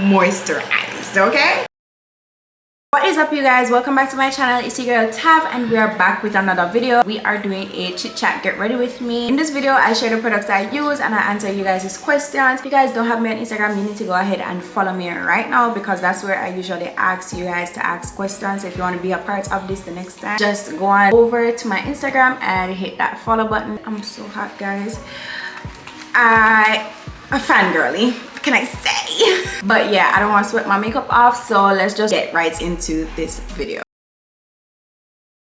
moisturized. Okay, what is up, you guys? Welcome back to my channel. It's your girl Tav, and we are back with another video. We are doing a chit chat, get ready with me. In this video I share the products I use and I answer you guys' questions. If you guys don't have me on Instagram, you need to go ahead and follow me right now, because that's where I usually ask you guys to ask questions. If you want to be a part of this the next time, just go on over to my Instagram and hit that follow button. I'm so hot, guys. A fangirly, can I say? But yeah, I don't want to sweat my makeup off, so let's just get right into this video.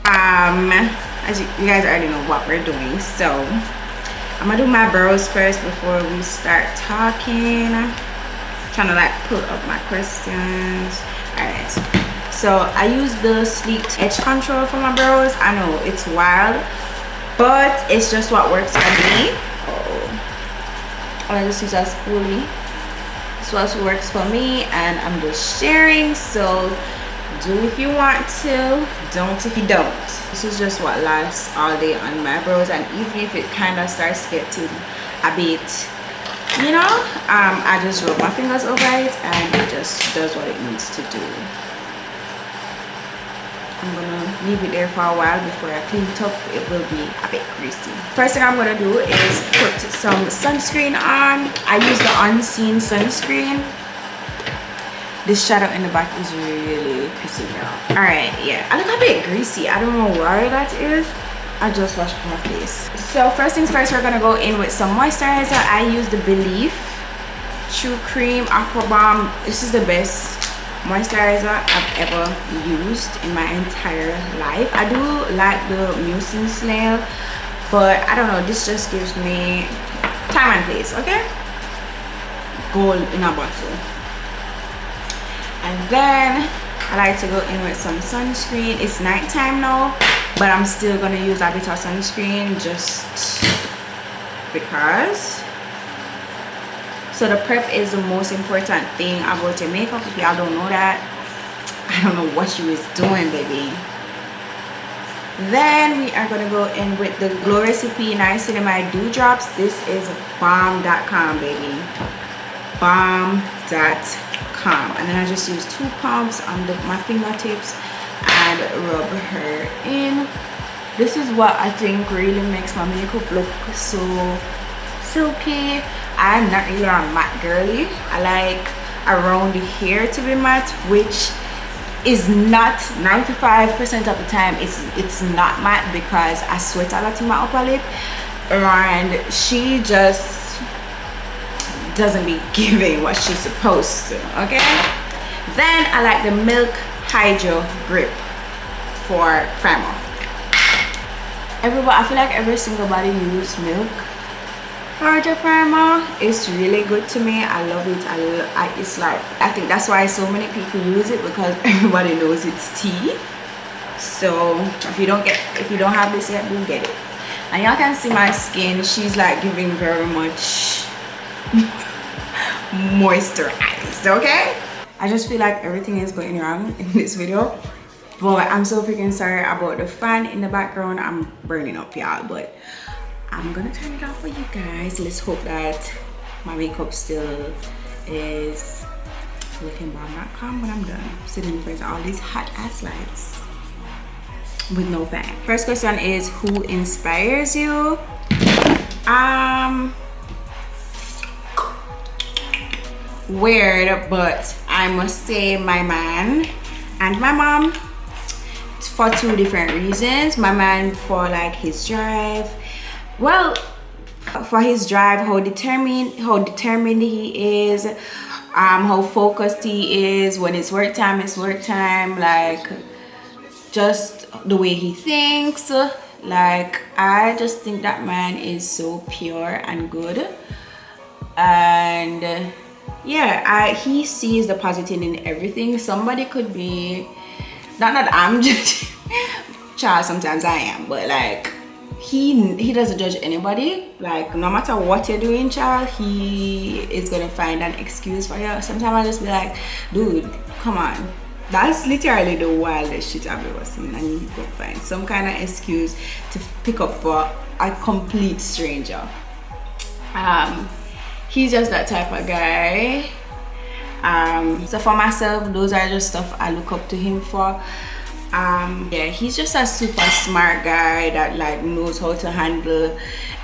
As you guys already know what we're doing, so I'm gonna do my brows first before we start talking. Trying to like pull up my questions. All right, so I use the sleek edge control for my brows. I know it's wild, but it's just what works for me. I just use a spoolie. This is what works for me, and I'm just sharing. So do if you want to, don't if you don't. This is just what lasts all day on my brows, and even if it kind of starts getting a bit, you know, I just rub my fingers over it and it just does what it needs to do. I'm gonna leave it there for a while before I clean it up. It will be a bit greasy. First thing I'm gonna do is put some sunscreen on. I use the Unseen sunscreen. This shadow in the back is really pissing me off. All right, yeah, I look a bit greasy. I don't know why that is. I just washed my face. So first things first, we're gonna go in with some moisturizer. I use the Belief True Cream Aqua Bomb. This is the best moisturizer I've ever used in my entire life. I do like the Mucin Snail, but I don't know, this just gives me time and place. Okay, gold in a bottle. And then I like to go in with some sunscreen. It's nighttime now, but I'm still gonna use a bit of sunscreen just because. So the prep is the most important thing about your makeup. If y'all don't know that, I don't know what you is doing, baby. Then we are gonna go in with the Glow Recipe Niacinamide Dew Drops. This is bomb.com, baby. Bomb.com. And then I just use 2 pumps on my fingertips and rub her in. This is what I think really makes my makeup look so silky. I'm not really a matte girly. I like around the hair to be matte, which is not 95% of the time. It's not matte because I sweat a lot in my upper lip, and she just doesn't be giving what she's supposed to. Okay, then I like the Milk Hydro Grip for primer. I feel like every single body uses Milk Hydro Primer. It's really good to me. I love it. It's like, I think that's why so many people use it, because everybody knows it's tea. So if you don't have this yet, do get it. And y'all can see my skin. She's like giving very much moisturized. Okay, I just feel like everything is going wrong in this video, but I'm so freaking sorry about the fan in the background. I'm burning up, y'all, but I'm gonna turn it off for you guys. Let's hope that my makeup still is looking bomb.com when I'm done sitting in front of all these hot ass lights with no fan. First question is, who inspires you? Weird, but I must say my man and my mom, for 2 different reasons. My man for like his drive. Well, for his drive, how determined he is, how focused he is. When it's work time, it's work time. Like, just the way he thinks. Like, I just think that man is so pure and good. And yeah, he sees the positive in everything. Somebody could be, not that I'm judging, child, sometimes I am, but like, he doesn't judge anybody. Like, no matter what you're doing, child, he is gonna find an excuse for you. Sometimes I just be like, dude, come on, that's literally the wildest shit I've ever seen, and you go find some kind of excuse to pick up for a complete stranger. He's just that type of guy. So for myself, those are just stuff I look up to him for. Yeah, he's just a super smart guy that like knows how to handle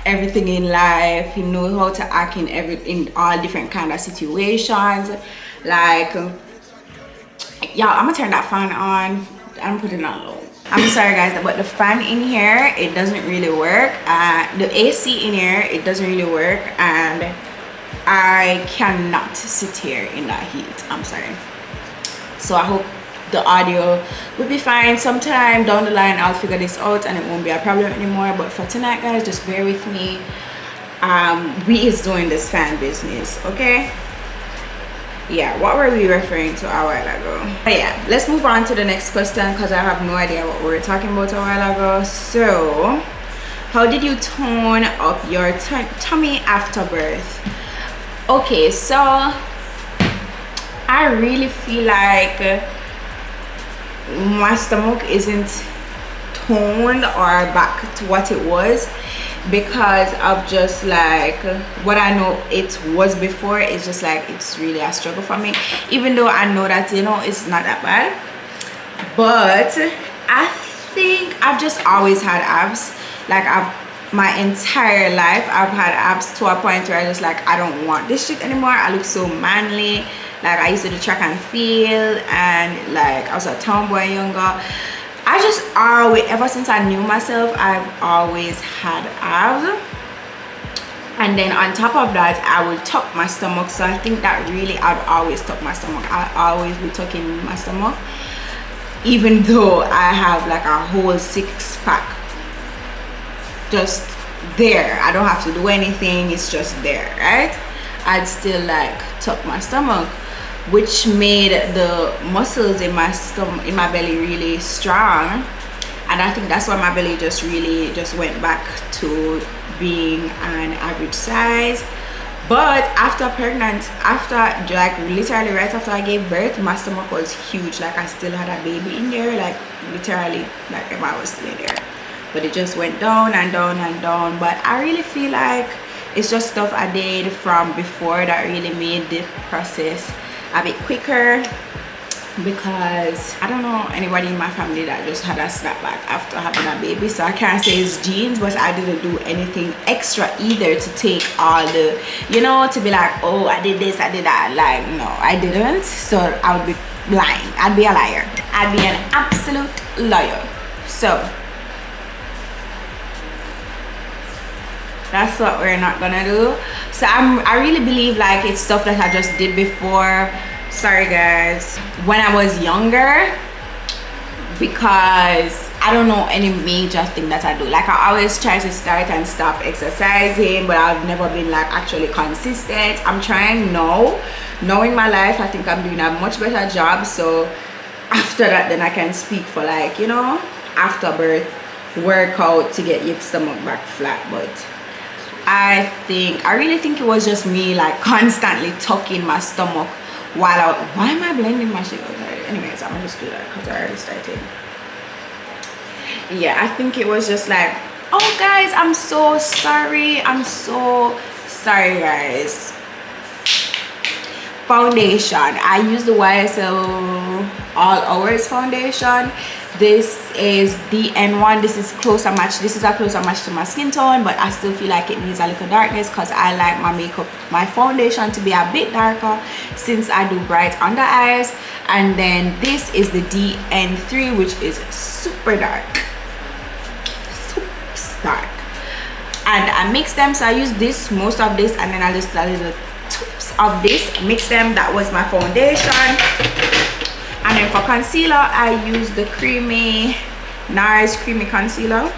everything in life. He knows how to act in all different kind of situations. Like, y'all, I'm gonna turn that fan on. I'm putting it on low. I'm sorry guys, but the fan in here, it doesn't really work. The AC in here, it doesn't really work, and I cannot sit here in that heat. I'm sorry. So I hope the audio will be fine. Sometime down the line I'll figure this out and it won't be a problem anymore, but for tonight guys, just bear with me. We is doing this fan business, okay? Yeah, what were we referring to a while ago? But yeah, let's move on to the next question because I have no idea what we were talking about a while ago. So how did you tone up your tummy after birth? Okay, so I really feel like my stomach isn't toned or back to what it was because of just like what I know it was before. It's just like it's really a struggle for me, even though I know that, you know, it's not that bad. But I think I've just always had abs. Like my entire life I've had abs to a point where I just like, I don't want this shit anymore. I look so manly. Like I used to do track and field, and like I was a tomboy younger. I just always, ever since I knew myself, I've always had abs. And then on top of that, I would tuck my stomach. So I think that really, I'd always tuck my stomach. I always be tucking my stomach, even though I have like a whole six-pack just there. I don't have to do anything, it's just there, right? I'd still like tuck my stomach, which made the muscles in my stomach, in my belly, really strong. And I think that's why my belly just really just went back to being an average size. But after like literally right after I gave birth, my stomach was huge. Like I still had a baby in there, like literally, like if I was still in there. But it just went down and down and down. But I really feel like it's just stuff I did from before that really made the process a bit quicker, because I don't know anybody in my family that just had a snapback after having a baby. So I can't say it's genes, but I didn't do anything extra either to take all the, you know, to be like, oh, I did this, I did that. Like, no, I didn't. So I would be lying. I'd be a liar. I'd be an absolute liar. So that's what we're not gonna do. So I really believe like it's stuff that I just did before. Sorry guys, when I was younger, because I don't know any major thing that I do. Like I always try to start and stop exercising, but I've never been like actually consistent. I'm trying now. Knowing my life, I think I'm doing a much better job. So after that, then I can speak for like, you know, after birth workout to get your stomach back flat. But I really think it was just me like constantly tucking my stomach while why am I blending my shit? Anyways, I'm gonna just do that because I already started. Yeah, I think it was just like, oh guys, I'm so sorry. I'm so sorry guys. Foundation, I use the YSL All Hours foundation. This is the N1. This is closer match. This is a closer match to my skin tone, but I still feel like it needs a little darkness because I like my makeup, my foundation to be a bit darker since I do bright under eyes. And then this is the DN3, which is super dark, super dark. And I mix them, so I use this, most of this, and then I just a little tips of this, mix them. That was my foundation. And then for concealer, I use the NARS Creamy Concealer.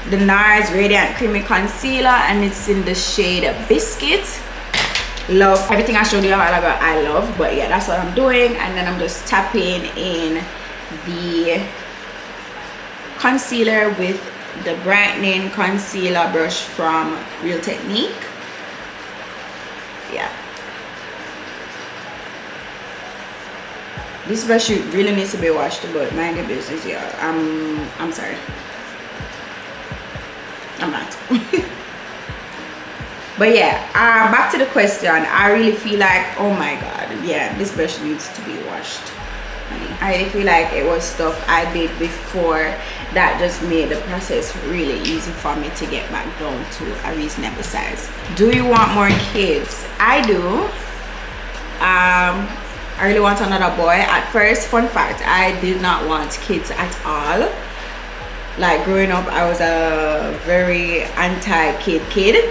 The NARS Radiant Creamy Concealer, and it's in the shade Biscuit. Love everything I showed you a while ago. I love, but yeah, that's what I'm doing. And then I'm just tapping in the concealer with the brightening concealer brush from Real Technique. Yeah. This brush really needs to be washed, but mind your business, yeah. I'm sorry. I'm not. But yeah, back to the question. I really feel like, oh my god, yeah, this brush needs to be washed. I feel like it was stuff I did before that just made the process really easy for me to get back down to a reasonable size. Do you want more kids? I do. I really want another boy. At first, fun fact, I did not want kids at all. Like growing up, I was a very anti-kid.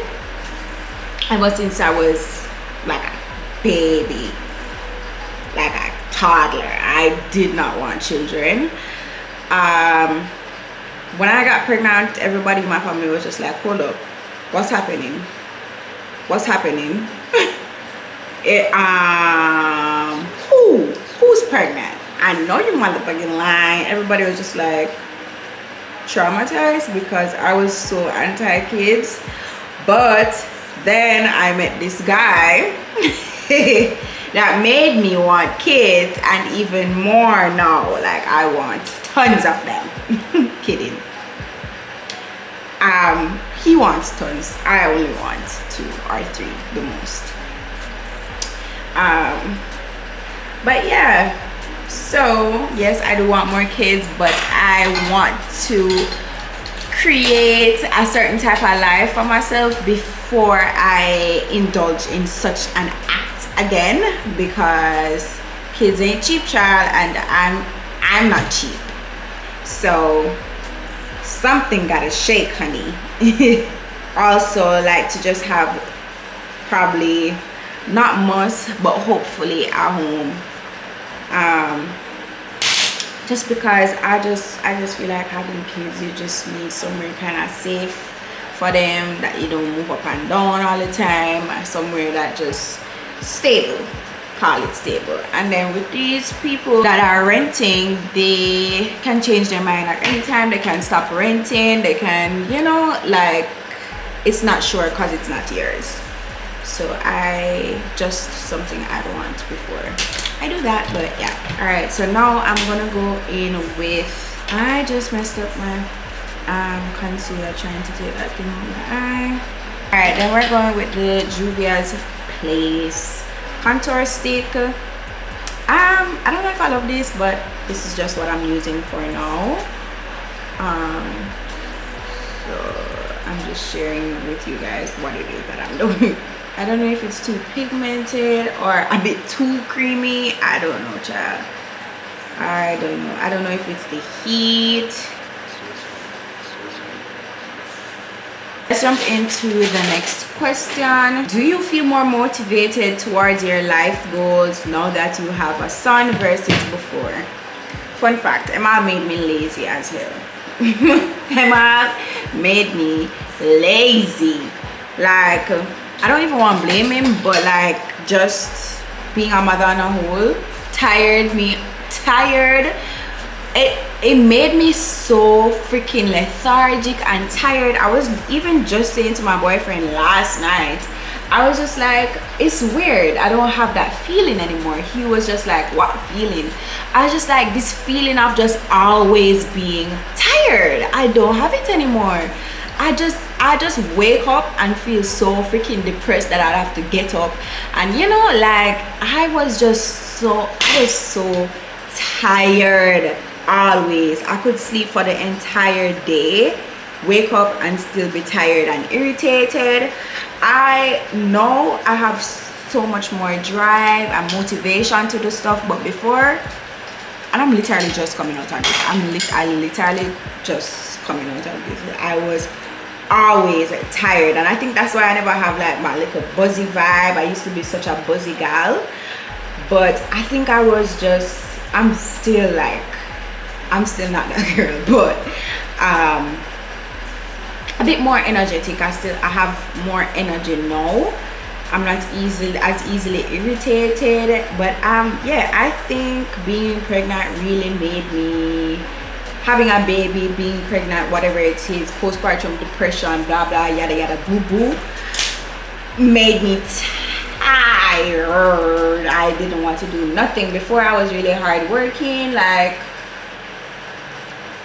Ever since I was like a baby, like a toddler, I did not want children. When I got pregnant, everybody in my family was just like, hold up, what's happening? What's happening? Who's pregnant? I know you motherfucking lying. Everybody was just like traumatized because I was so anti-kids. But then I met this guy that made me want kids, and even more now. Like I want tons of them. Kidding. He wants tons. I only want 2 or 3 the most. But yeah, so yes, I do want more kids, but I want to create a certain type of life for myself before I indulge in such an act again, because kids ain't cheap, child, and I'm not cheap. So something gotta shake, honey. Also like to just have, probably not must, but hopefully at home, just because I just feel like having kids, you just need somewhere kind of safe for them, that you don't move up and down all the time, somewhere that just stable, call it stable. And then with these people that are renting, they can change their mind at any time. They can stop renting, they can, you know, like, it's not sure because it's not yours. So I just something I don't want before I do that. But yeah, all right, so now I'm gonna go in with, I just messed up my concealer trying to take that thing on my eye. All right, then we're going with the Juvia's Place contour stick. I don't know if I love this, but this is just what I'm using for now. So I'm just sharing with you guys what it is that I'm doing. I don't know if it's too pigmented or a bit too creamy. I don't know, child. I don't know. I don't know if it's the heat. Let's jump into the next question. Do you feel more motivated towards your life goals now that you have a son versus before? Fun fact, Emma made me lazy as hell. Emma made me lazy. Like, I don't even want to blame him, but like, just being a mother on a whole tired me. It made me so freaking lethargic and tired. I was even just saying to my boyfriend last night, I was just like, it's weird, I don't have that feeling anymore. He was just like, what feeling? I was just like, this feeling of just always being tired. I don't have it anymore. I just wake up and feel so freaking depressed that I'd have to get up. And you know, like, I was so tired. Always, I could sleep for the entire day, wake up and still be tired and irritated. I know I have so much more drive and motivation to do stuff, but before, and I'm literally just coming out of this, I literally just coming out of this, I was always tired. And I think that's why I never have like my little buzzy vibe. I used to be such a buzzy gal, but I think I was just, I'm still not that girl, but a bit more energetic. I have more energy now. I'm not as easily irritated, but yeah, I think being pregnant really made me, having a baby, being pregnant, whatever it is, postpartum depression, blah blah, yada yada, boo boo, made me tired. I didn't want to do nothing. Before, I was really hard working. Like,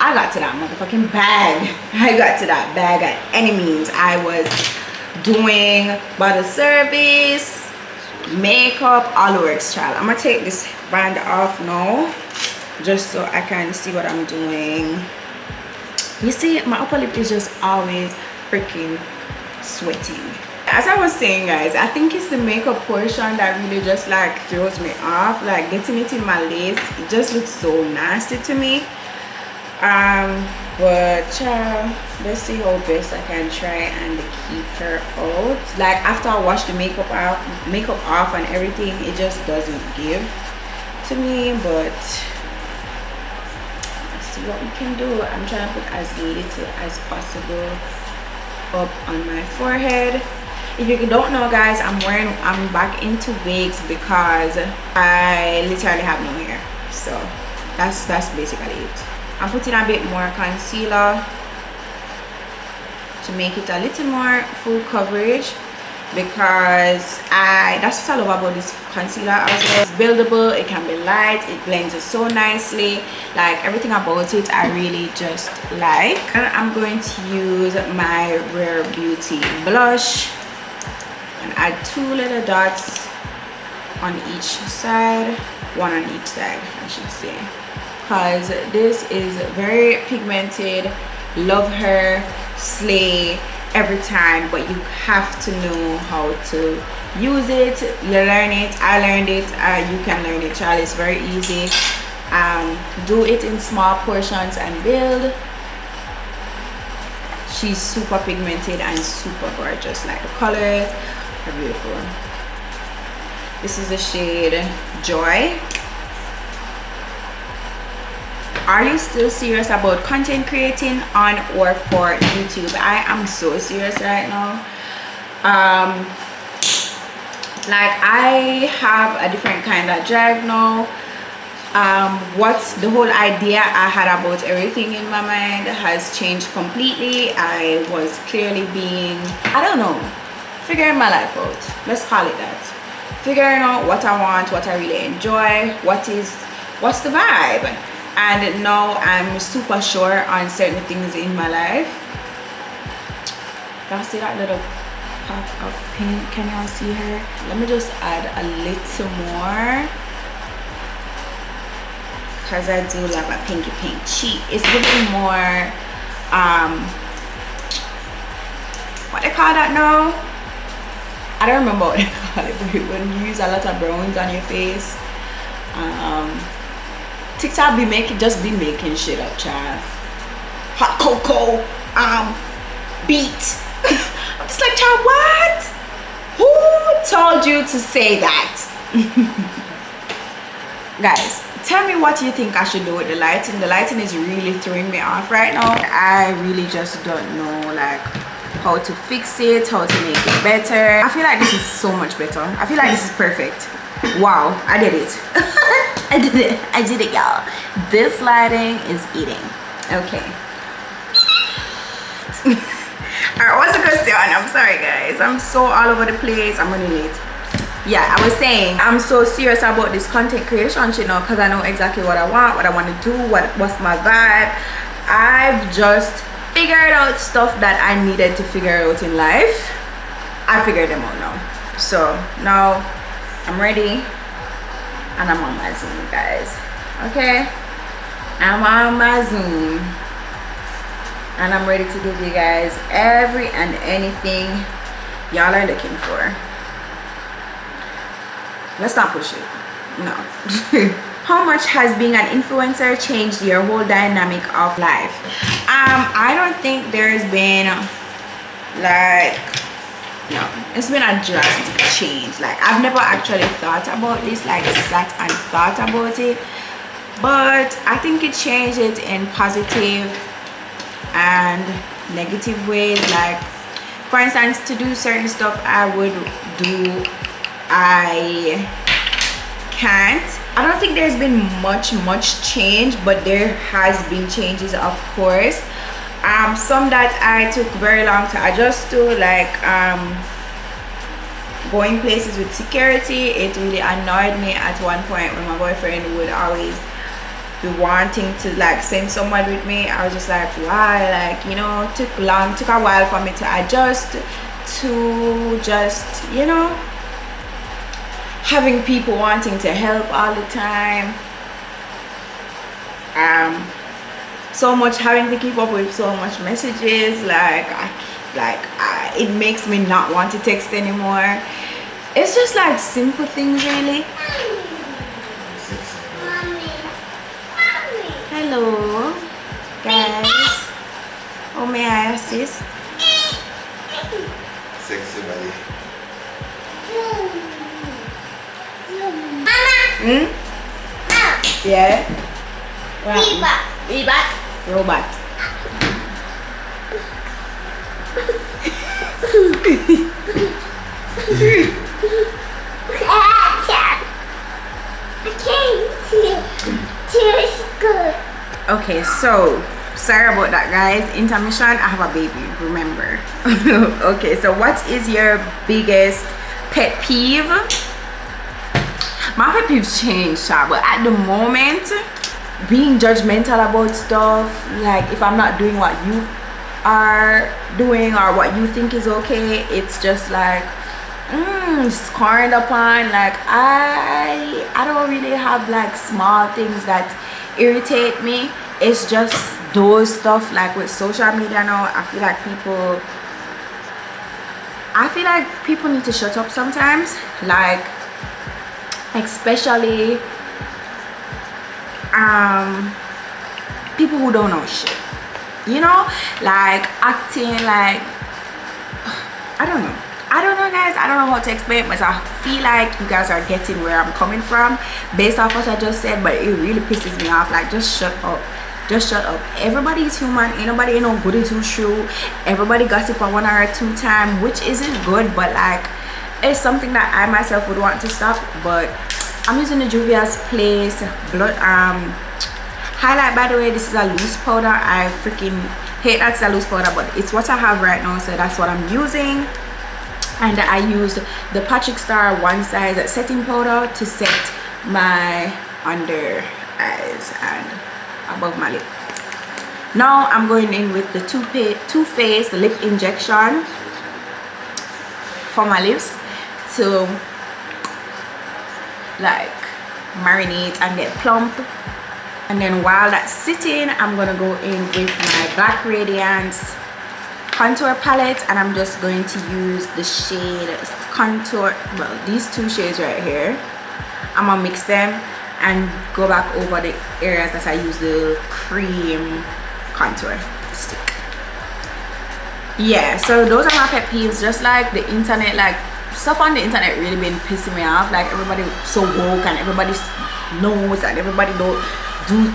I got to that motherfucking bag. I got to that bag at any means. I was doing bottle service, makeup, all the works, child. I'm gonna take this band off now just so I can see what I'm doing. You see, my upper lip is just always freaking sweating. As I was saying, guys, I think it's the makeup portion that really just like throws me off. Like getting it in my lace, it just looks so nasty to me. But let's see how best I can try and keep her out. Like after I wash the makeup off and everything, it just doesn't give to me. But let's see what we can do. I'm trying to put as little as possible up on my forehead. If you don't know, guys, I'm back into wigs because I literally have no hair. So that's basically it. I'm putting a bit more concealer to make it a little more full coverage, because that's what I love about this concealer as well. It's buildable, it can be light, it blends it so nicely. Like everything about it I really just like. And I'm going to use my Rare Beauty blush and add 2 little dots on each side, 1 on each side I should say, because this is very pigmented. Love her, slay every time, but you have to know how to use it. You learn it, I learned it, you can learn it, child. It's very easy. Do it in small portions and build. She's super pigmented and super gorgeous. Like the colors are beautiful. This is the shade Joy. Are you still serious about content creating on or for YouTube? I am so serious right now. Like I have a different kind of drive now. What's the whole idea I had about everything in my mind has changed completely. I was clearly being, I don't know, figuring my life out. Let's call it that. Figuring out what I want, what I really enjoy, what's the vibe. And now I'm super sure on certain things in my life. Y'all see that little pop of pink? Can y'all see her? Let me just add a little more, because I do love a pinky pink cheek. It's giving more what they call that now? I don't remember what they call it, but when you use a lot of browns on your face, TikTok be making shit up, child. Hot cocoa, beat. I'm just like, child, what? Who told you to say that? Guys, tell me what you think I should do with the lighting. The lighting is really throwing me off right now. I really just don't know like how to fix it, how to make it better. I feel like this is so much better. I feel like this is perfect. Wow, I did it. I did it, y'all. This lighting is eating. Okay. Alright, what's the question? I'm sorry, guys. I'm so all over the place. I'm running late. Yeah, I was saying I'm so serious about this content creation shit now, because I know exactly what I want to do, what's my vibe. I've just figured out stuff that I needed to figure out in life. I figured them out now. So now I'm ready and I'm on my Zoom, guys. Okay, I'm on my Zoom and I'm ready to give you guys every and anything y'all are looking for. Let's not push it. No. How much has being an influencer changed your whole dynamic of life? I don't think there's been like, no, it's been a drastic change. Like I've never actually thought about this, like sat and thought about it, but I think it changed it in positive and negative ways. Like for instance, to do certain stuff I would do, I can't. I don't think there's been much change, but there has been changes, of course. Some that I took very long to adjust to, like going places with security. It really annoyed me at one point when my boyfriend would always be wanting to like send someone with me. I was just like, why? Like, you know, took a while for me to adjust to just, you know, having people wanting to help all the time. So much having to keep up with so much messages, like it makes me not want to text anymore. It's just like simple things, really. Hello guys, how may I assist? Sexy body. Yeah. Robot. Okay, so sorry about that, guys. Intermission. I have a baby, remember. Okay, so what is your biggest pet peeve? My pet peeves change, but at the moment, being judgmental about stuff, like if I'm not doing what you are doing or what you think is okay, it's just like scorned upon. Like I don't really have like small things that irritate me. It's just those stuff, like with social media now. I feel like people need to shut up sometimes, like especially people who don't know shit, you know, like acting like I don't know guys, I don't know how to explain it, but I feel like you guys are getting where I'm coming from based off what I just said. But it really pisses me off. Like, just shut up. Just shut up. Everybody is human. Ain't nobody ain't no goody two shoe. Everybody gossip at 1 or 2 times, which isn't good, but like it's something that I myself would want to stop. But I'm using the Juvia's Place blood highlight. By the way, this is a loose powder. I freaking hate that it's a loose powder, but it's what I have right now, so that's what I'm using. And I used the Patrick Star one size setting powder to set my under eyes and above my lip. Now I'm going in with the Too Faced lip injection for my lips to like marinate and get plump. And then while that's sitting, I'm gonna go in with my Black Radiance contour palette, and I'm just going to use the shade contour, well, these 2 shades right here. I'm gonna mix them and go back over the areas that I use the cream contour stick. Yeah, so those are my pet peeves. Just like the internet, like stuff on the internet really been pissing me off. Like everybody so woke and everybody knows and everybody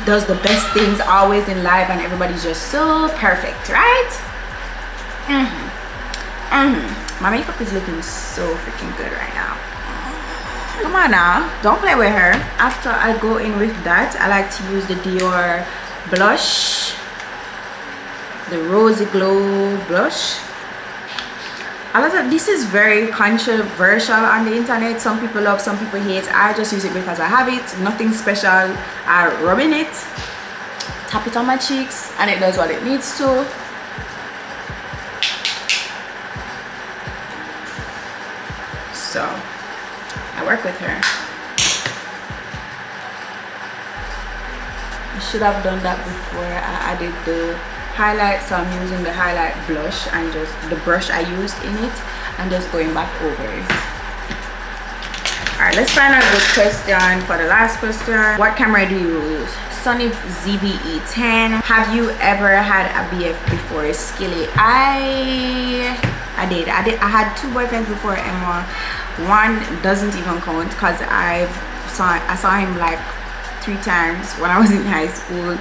does the best things always in life, and everybody's just so perfect, right? My makeup is looking so freaking good right now. Come on now, don't play with her. After I go in with that, I like to use the Dior blush, the Rosy Glow blush. This is very controversial on the internet. Some people love, some people hate. I just use it because I have it. Nothing special. I rub in it, tap it on my cheeks, and it does what it needs to. So I work with her. I should have done that before I added the highlight, so I'm using the highlight blush and just the brush I used in it and just going back over it. Alright, let's find out a good question for the last question. What camera do you use? Sony ZV-E10. Have you ever had a BF before? Skilly. I did. I had 2 boyfriends before Emma. One doesn't even count because I saw him like 3 times when I was in high school.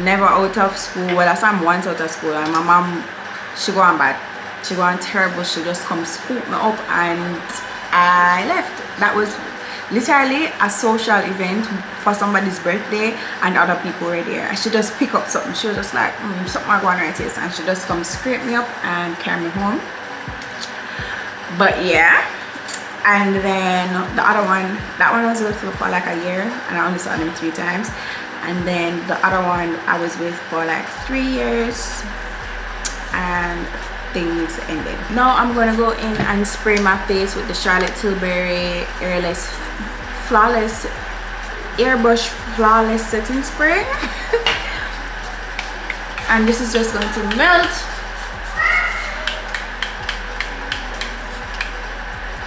Never out of school. Well, I saw him once out of school, and my mom, she go on bad. She go on terrible. She just come scoop me up and I left. That was literally a social event for somebody's birthday and other people were there. She just pick up something. She was just like, something I going right here, and she just come scrape me up and carry me home. But yeah. And then the other one, that one I was with for like a year, and I only saw him 3 times. And then the other one I was with for like 3 years, and things ended. Now I'm gonna go in and spray my face with the Charlotte Tilbury Flawless Airbrush Flawless Setting Spray. And this is just going to melt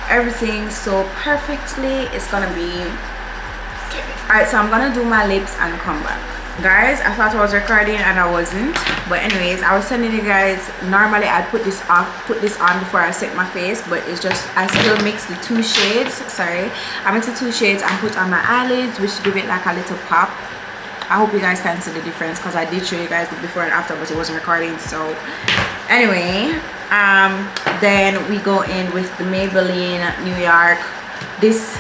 everything so perfectly. It's gonna be alright. So I'm gonna do my lips and come back. Guys, I thought I was recording and I wasn't, but anyways, I was telling you guys, normally I'd put this on before I set my face, but it's just I still mix the two shades. Sorry, I mix the two shades and put on my eyelids, which give it like a little pop. I hope you guys can see the difference, because I did show you guys the before and after, but it wasn't recording. So anyway, then we go in with the Maybelline New York this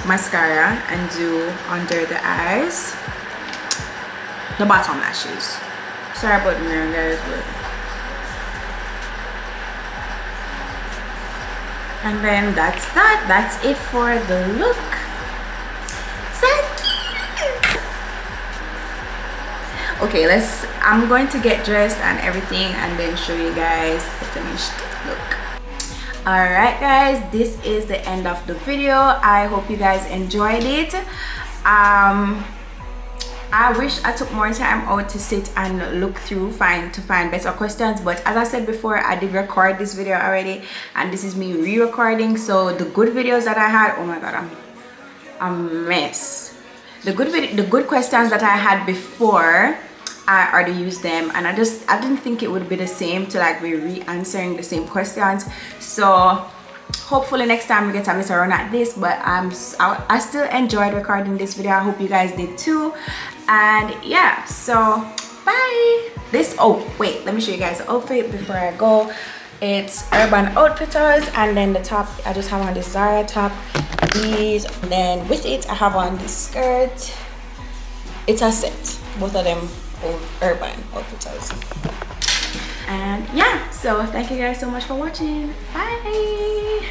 mascara and do under the eyes, the bottom lashes. Sorry about the mirror, guys, but and then that's it for the look. So cute. Okay, I'm going to get dressed and everything and then show you guys the finished look. All right, guys, this is the end of the video. I hope you guys enjoyed it. I wish I took more time out to sit and look through to find better questions, but as I said before, I did record this video already and this is me re-recording. So the good videos that I had, oh my god, I'm a mess. The good questions that I had before, I already used them, and I didn't think it would be the same to like be re-answering the same questions. So hopefully next time we get a better run at this, but I still enjoyed recording this video. I hope you guys did too. And yeah, so bye. Oh wait, let me show you guys the outfit before I go. It's Urban Outfitters, and then the top, I just have on this Zara top, these, and then with it I have on this skirt. It's a set, both of them Urban Outfitters. And yeah, so thank you guys so much for watching. Bye.